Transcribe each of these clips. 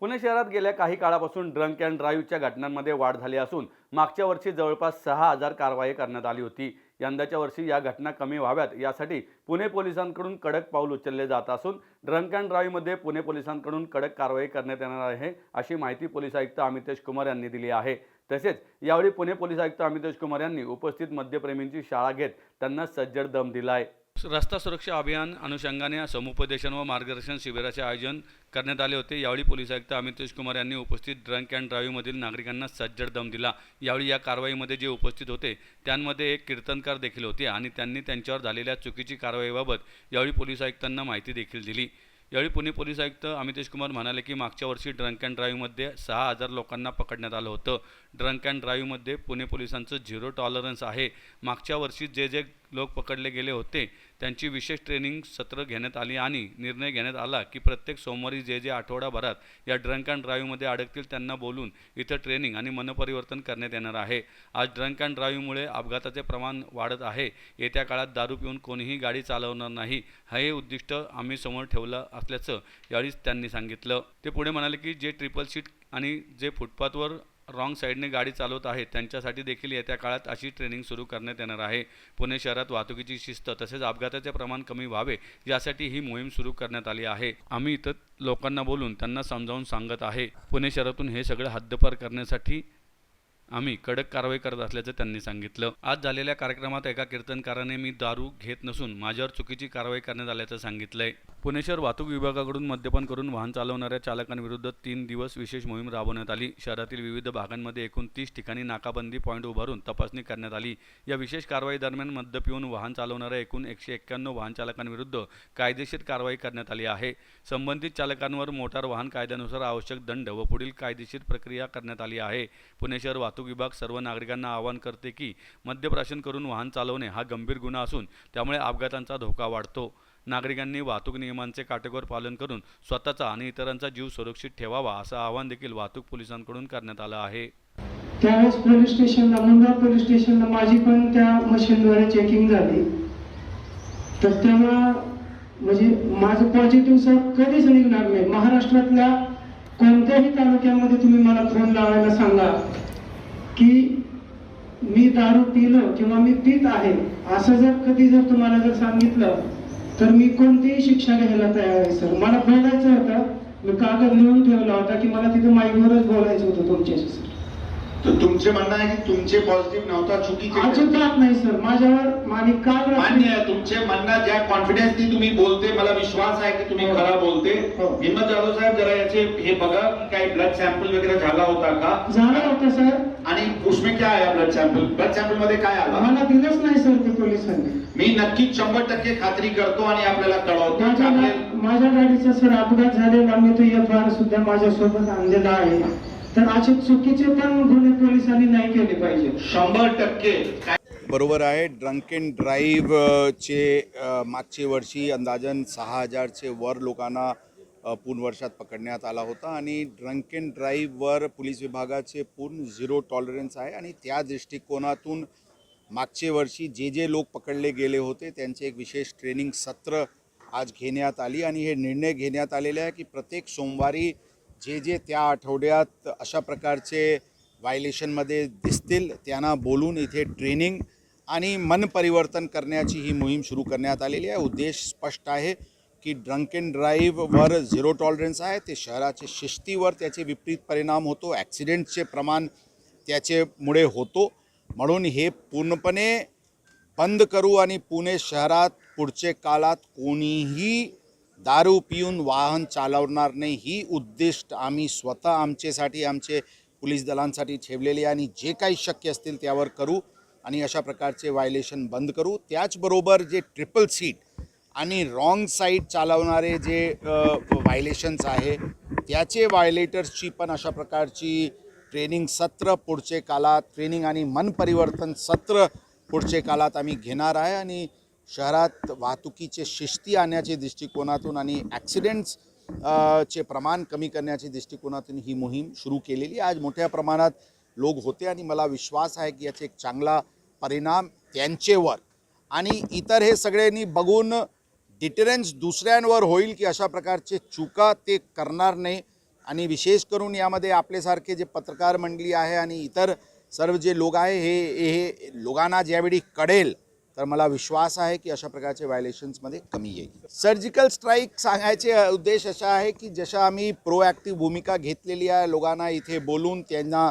पुणे शहरात गेल्या काही काळापासून ड्रंक अँड ड्राईव्हच्या घटनांमध्ये वाढ झाली असून मागच्या वर्षी जवळपास 6,000 कारवाई करण्यात आली होती। यंदाच्या वर्षी या घटना कमी व्हाव्यात यासाठी पुणे पोलिसांकडून कडक पाऊल उचलले जात असून ड्रंक अँड ड्राईव्हमध्ये पुणे पोलिसांकडून कडक कारवाई करण्यात येणार आहे, अशी माहिती पोलीस आयुक्त अमितेश कुमार यांनी दिली आहे। तसेच यावेळी पुणे पोलीस आयुक्त अमितेश कुमार यांनी उपस्थित मद्यप्रेमींची शाळा घेत त्यांना सज्जड दम दिलाय। रस्ता सुरक्षा अभियान अनुषंगाने समुपदेशन व मार्गदर्शन शिबिराचे आयोजन करण्यात आले होते। यावेळी पोलीस आयुक्त अमितेश कुमार यांनी उपस्थित ड्रंक अँड ड्राईव्हमधील नागरिकांना सज्जड दम दिला। यावेळी या कारवाईमध्ये जे उपस्थित होते त्यांमध्ये एक कीर्तनकार देखील होते आणि त्यांनी त्यांच्यावर झालेल्या चुकीची कारवाईबाबत यावेळी पोलीस आयुक्तांना माहिती देखील दिली। यावेळी पुणे पोलीस आयुक्त अमितेश कुमार म्हणाले की मागच्या वर्षी ड्रंक अँड ड्राईव्हमध्ये 6,000 लोकांना पकडण्यात आलं होतं। ड्रंक अँड ड्राईव्हमध्ये पुणे पोलिसांचं 0 टॉलरन्स आहे। मागच्या वर्षी जे लोक पकडले गेले होते त्यांची विशेष ट्रेनिंग सत्र घेण्यात आली आणि निर्णय घेण्यात आला की प्रत्येक सोमवारी जे आठवडाभरात या ड्रंक अँड ड्राईव्हमध्ये अडकतील त्यांना बोलून इथं ट्रेनिंग आणि मनपरिवर्तन करण्यात येणार आहे। आज ड्रंक अँड ड्राईव्हमुळे अपघाताचे प्रमाण वाढत आहे। येत्या काळात दारू पिऊन कोणीही गाडी चालवणार नाही, हे उद्दिष्ट आम्ही समोर ठेवलं असल्याचं यावेळी त्यांनी सांगितलं। ते पुढे म्हणाले की जे ट्रिपल सीट आणि जे फुटपाथवर रॉंग साईडने गाडी चालवत आहेत त्यांच्यासाठी देखील येत्या काळात अशी ट्रेनिंग सुरू करण्यात येणार आहे। पुणे शहरात वाहतुकीची शिस्त तसेच अपघाताचे प्रमाण कमी व्हावे यासाठी ही मोहीम सुरू करण्यात आली आहे। आम्ही इथं लोकांना बोलून त्यांना समजावून सांगत आहे। पुणे शहरातून हे सगळं हद्दपार करण्यासाठी आम्ही कडक कारवाई करत असल्याचं त्यांनी सांगितलं। आज झालेल्या कार्यक्रमात एका कीर्तनकाराने मी दारू घेत नसून माझ्यावर चुकीची कारवाई करण्यात आल्याचं सांगितलंय। पुणे शहर वाहतूक विभागाकडून मद्यपान करून वाहन चालवणाऱ्या चालकांविरुद्ध 3 दिवस विशेष मोहीम राबवण्यात आली। शहरातील विविध भागांमध्ये एकूण 30 ठिकाणी नाकाबंदी पॉईंट उभारून तपासणी करण्यात आली। या विशेष कारवाई दरम्यान मद्य पिऊन वाहन चालवणाऱ्या एकूण 191 वाहन चालकांविरुद्ध कायदेशीर कारवाई करण्यात आली आहे। संबंधित चालकांवर मोटार वाहन कायद्यानुसार आवश्यक दंड व पुढील कायदेशीर प्रक्रिया करण्यात आली आहे। पुणे शहर वाहतूक विभाग सर्व नागरिकांना आवाहन करते की मद्यप्राशन करून वाहन चालवणे हा गंभीर गुन्हा असून त्यामुळे अपघातांचा धोका वाढतो। नागरिकांनी वाहतूक नियमांचे काटेकोर पालन करून स्वतःचा आणि इतरांचा जीव सुरक्षित ठेवावा असं आवाहन देखील वाहतूक पोलिसांकडून करण्यात आलं आहे। त्यावेळेस पोलीस स्टेशनला मुंबई पोलीस स्टेशनला माझी पण त्या मशीनद्वारे चेकिंग झाली, तर तेव्हा म्हणजे माझं पॉझिटिव्ह सर कधीच निघणार नाही। महाराष्ट्रातल्या कोणत्याही तालुक्यामध्ये तुम्ही मला फोन लावायला सांगा की मी दारू पिलो किंवा मी पित आहे असं जर तुम्हाला जर सांगितलं तर मी कोणतीही शिक्षा घ्यायला तयार आहे सर। मला बोलायचं होतं, मी कागद लिहून ठेवला होता की मला तिथे माईकवरच बोलायचं होतं तुमच्याशी सर। तर तुमचे म्हणणं आहे की तुमचे पॉझिटिव्ह नव्हता, चुकीचे अजिबात नाही सर। माझ्यावर आणि काल मान्य आहे तुमचे म्हणणं, ज्या कॉन्फिडन्सनी तुम्ही बोलते मला विश्वास आहे की तुम्ही खरा बोलते। हिम्मत जाधव साहेब जरा याचे हे बघा की काही ब्लड सॅम्पल वगैरे झाला होता का? झाला होता सर। आणि उसमें क्या आया ब्लड सॅम्पल मध्ये काय आलं? मला दिलंच नाही सर ते पोलिसांनी। मी नक्कीच 100% खात्री करतो आणि आपल्याला कळवतो। माझ्या गाडीचा सर अपघात झालेला, मी तो एफआर सुद्धा माझ्यासोबत आणलेला आहे। तर असे चुकीचे पण गुन्हे पोलिसांनी नाही केले पाहिजे। 100% बरोबर आहे। ड्रंक अँड ड्राईव्हचे मागच्या वर्षी अंदाजन 6,000चे वर लोकांना पूर्ण वर्षात पकडण्यात आला होता आणि ड्रंक अँड ड्राईव्हवर पोलीस विभागाचे पूर्ण 0 टॉलरन्स आहे आणि त्या दृष्टिकोनातून मागच्या वर्षी जे लोक पकडले गेले होते त्यांचे एक विशेष ट्रेनिंग सत्र आज घेण्यात आली आणि हे निर्णय घेण्यात आलेले आहे की प्रत्येक सोमवारी जे त्या आठवड्यात अशा प्रकारचे व्हायलेशनमध्ये दिसतील त्यांना बोलून इथे ट्रेनिंग आणि मन परिवर्तन करण्याची ही मोहीम सुरू करण्यात आलेली आहे। उद्देश स्पष्ट आहे की ड्रंक अँड ड्राईव्हवर 0 टॉलरन्स आहे, ते शहराच्या शिस्तीवर त्याचे विपरीत परिणाम होतो, ॲक्सिडेंटचे प्रमाण त्याच्यामुळे होतो। म्हणून हे पूर्णपणे बंद करू आणि पुणे शहरात पुढच्या काळात कोणीही दारू पिऊन वाहन चालवणार नाही, ही उद्दिष्ट आम्ही स्वतः आमच्यासाठी आमचे पोलीस दलांसाठी ठेवलेली आणि जे काही शक्य असतील त्यावर करू आणि अशा प्रकारचे व्हायलेशन बंद करू। त्याचबरोबर जे ट्रिपल सीट आणि रॉंग साईड चालवणारे जे व्हायलेशन्स आहे त्याचे व्हायलेटर्सची पण अशा प्रकारची ट्रेनिंग सत्र पुढच्या काळात, ट्रेनिंग आणि मन परिवर्तन सत्र पुढच्या काळात आम्ही घेणार आहे आणि शहरात वाहतुकीचे शिस्ती आणण्याच्या दृष्टिकोनातून आणि ॲक्सिडेंट्स चे प्रमाण कमी करण्याच्या दृष्टिकोनातून ही मोहीम सुरू केलेली। आज मोठ्या प्रमाणात लोक होते आणि मला विश्वास आहे की याचा एक चांगला परिणाम त्यांच्यावर आणि इतर हे सगळ्यांनी बघून डिटरन्स दुसऱ्यांवर होईल की अशा प्रकारचे चुका ते करणार नाही आणि विशेष करून यामध्ये आपल्यासारखे जे पत्रकार मंडळी आहे आणि इतर सर्व जे लोक आहे हे लोकांना ज्यावेळी कळेल तर मला विश्वास आहे की अशा प्रकारचे व्हायलेशन्समध्ये कमी येईल. सर्जिकल स्ट्राईक सांगायचे उद्देश असा आहे की जसं आम्ही प्रोॲक्टिव्ह भूमिका घेतलेली आहे, लोकांना इथे बोलून त्यांना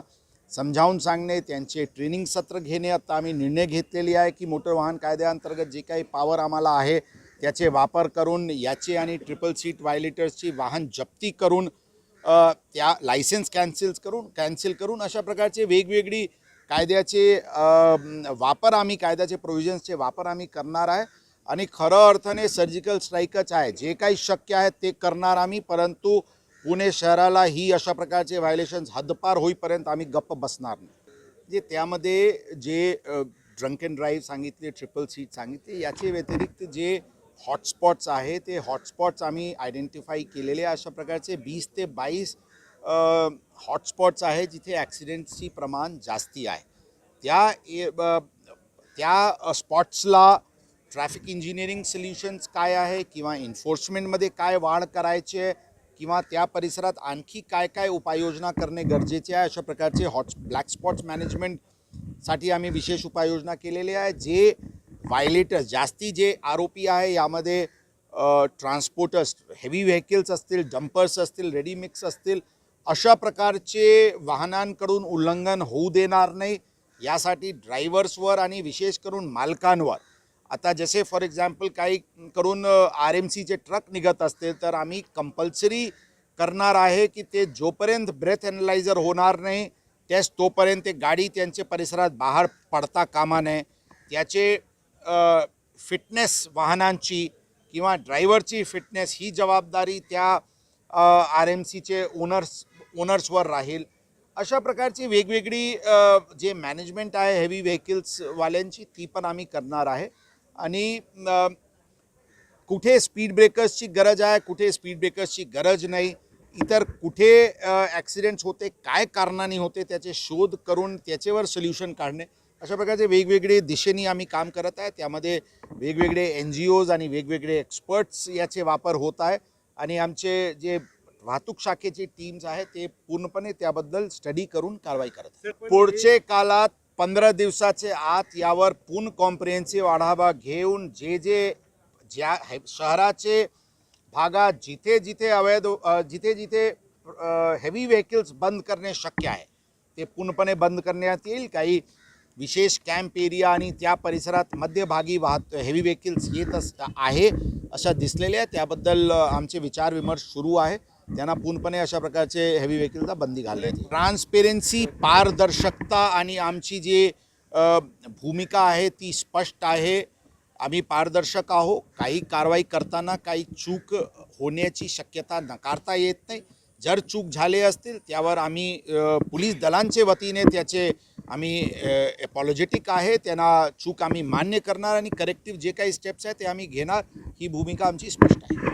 समजावून सांगणे, त्यांचे ट्रेनिंग सत्र घेणे. आता आम्ही निर्णय घेतलेली आहे की मोटर वाहन कायद्याअंतर्गत जे काही पॉवर आम्हाला आहे त्याचे वापर करून याचे आणि ट्रिपल सीट व्हायलेटर्सची वाहन जप्ती करून त्या लायसन्स कॅन्सल करून अशा प्रकारचे वेगवेगळी कायद्याचे वापर आम्ही कायद्याचे प्रोव्हिजन्सचे वापर आम्ही करणार आहे. आणि खरं अर्थाने सर्जिकल स्ट्राईकच आहे, जे काही शक्य आहे ते करणार आम्ही. परंतु पुणे शहराला ही अशा प्रकारचे व्हायलेशन्स हद्दपार होईपर्यंत आम्ही गप्प बसणार नाही. जे त्यामध्ये जे ड्रंक अँड ड्राईव्ह सांगितले, ट्रिपल सीट सांगितले, याचे व्यतिरिक्त जे हॉटस्पॉट्स आहे ते हॉटस्पॉट्स आम्ही आयडेंटिफाई केलेले. अशा प्रकारचे 20 ते 22 हॉटस्पॉट्स आहे जिथे ॲक्सिडेंट्सची प्रमाण जास्ती आहे. त्या स्पॉट्सला ट्रॅफिक इंजिनिअरिंग सोल्युशन्स काय आहे किंवा एन्फोर्समेंटमध्ये काय वाढ करायची आहे किंवा त्या परिसरात आणखी काय काय उपाययोजना करणे गरजेचे आहे, अशा प्रकारचे ब्लॅक स्पॉट्स मॅनेजमेंटसाठी आम्ही विशेष उपाययोजना केलेली आहे. जे व्हायलेटर्स जास्ती जे आरोपी आहे यामध्ये ट्रान्सपोर्टर्स, हेवी व्हेकल्स असतील, डंपर्स असतील, रेडी मिक्स असतील, अशा प्रकारचे वाहनांकडून उल्लंघन होऊ देणार नाही. यासाठी ड्रायव्हर्सवर आणि विशेष करून मालकांवर, आता जसे फॉर एक्झाम्पल काही करून RMCचे ट्रक निघत असतील तर आम्ही कंपल्सरी करणार आहे की ते जोपर्यंत ब्रेथ ॲनालायझर होणार नाही तोपर्यंत ते गाडी त्यांच्या परिसरात बाहेर पडता कामा नये. त्याचे फिटनेस वाहनांची किंवा ड्रायव्हरची फिटनेस ही जबाबदारी त्या RMCचे ओनर्सवर राहील. अशा प्रकारची वेगवेगळी जे मॅनेजमेंट आहे हेवी व्हेकल्सवाल्यांची ती पण आम्ही करणार आहे. आणि कुठे स्पीड ब्रेकर्सची गरज आहे, कुठे स्पीड ब्रेकर्सची गरज नाही, इतर कुठे ॲक्सिडेंट्स होते, काय कारणाने होते त्याचे शोध करून त्याच्यावर सोल्युशन काढणे, अशा प्रकारचे वेगवेगळे दिशेने आम्ही काम करत आहे. त्यामध्ये वेगवेगळे NGOज आणि वेगवेगळे एक्सपर्ट्स याचे वापर होत आहे. आणि आमचे जे वाहतूक शाखेचे टीम्स आहेत ते पूर्णपणे त्याबद्दल स्टडी करून कारवाई करत आहेत. पुढचे काळात 15 दिवसाचे आत यावर पूर्ण कॉम्प्रिहेन्सिव्ह आढावा घेऊन ज्या शहराचे भागात जिथे जिथे हेवी व्हेकल्स बंद करणे शक्य आहे ते पूर्णपणे बंद करण्यात येईल. काही विशेष कॅम्प एरिया आणि त्या परिसरात मध्यभागी हेवी व्हेकल्स येत आहे अशा दिसलेल्या, त्याबद्दल आमचे विचारविमर्श सुरू आहे. त्यांना पूर्णपणे अशा प्रकारचे हेवी व्हेकल्सला बंदी घालण्यात. ट्रान्सपेरन्सी, पारदर्शकता आणि आमची जी भूमिका आहे ती स्पष्ट आहे. आम्ही पारदर्शक आहोत. काही कारवाई करताना काही चूक होण्याची शक्यता नकारता येत नाही. जर चूक झाले असतील त्यावर आम्ही पोलीस दलांचे वतीने त्याचे आम्ही अपॉलॉजेटिक आहे, त्यांना चूक आम्ही मान्य करणार आणि करेक्टिव्ह जे काही स्टेप्स आहेत ते आम्ही घेणार. ही भूमिका आमची स्पष्ट आहे.